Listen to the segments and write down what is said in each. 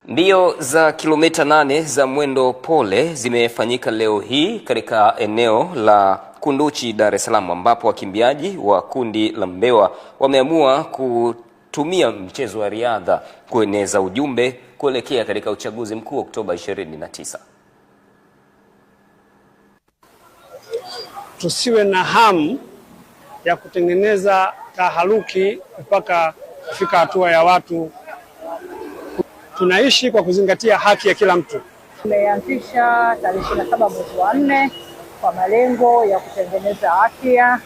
Mbio za kilomita 8 za mwendo pole zimefanyika leo hii katika eneo la Kunduchi, Dar es Salaam, ambapo wakimbiaji wa kundi la Mbewa wameamua kutumia mchezo wa riadha kueneza ujumbe kuelekea katika uchaguzi mkuu Oktoba 29. Tusiwe na hamu ya kutengeneza taharuki mpaka kufika hatua ya watu. Tunaishi kwa kuzingatia haki ya kila mtu. Tumeanzisha tarehe 27 mwezi wa 4 kwa malengo ya kutengeneza afya,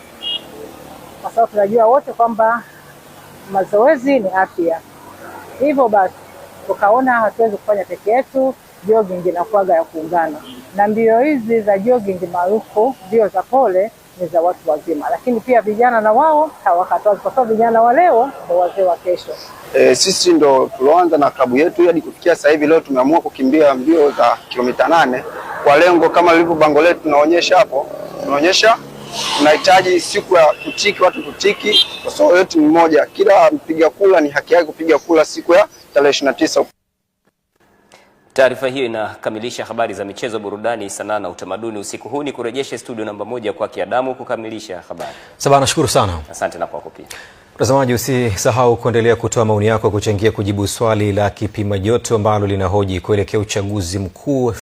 kwa sababu tunajua wote kwamba mazoezi ni afya. Hivyo basi tukaona hatuwezi kufanya peke yetu, jogging inakuwa ya kuungana. Na mbio hizi za jogging maarufu mbio za pole ni za watu wazima, lakini pia vijana na wao hawakatazwi, kwa sababu vijana wa leo ndio wazee wa kesho. Sisi ndo tuloanza na klabu yetu hadi kufikia sasa hivi. Leo tumeamua kukimbia mbio za kilomita 8 kwa lengo kama lilivyo bango letu tunaonyesha hapo. Tunaonyesha tunahitaji siku ya kutiki, watu kutiki, kwa sababu yetu ni moja. Kila mpiga kura ni haki yake kupiga kura siku ya tarehe 29. Taarifa hiyo inakamilisha habari za michezo, burudani, sanaa na utamaduni usiku huu. Ni kurejeshe studio namba 1 kwa Kiadamu kukamilisha habari. Sabana, nashukuru sana. Asante na kwako pia. Mtazamaji, usisahau kuendelea kutoa maoni yako kuchangia kujibu swali la kipima joto ambalo linahoji kuelekea uchaguzi mkuu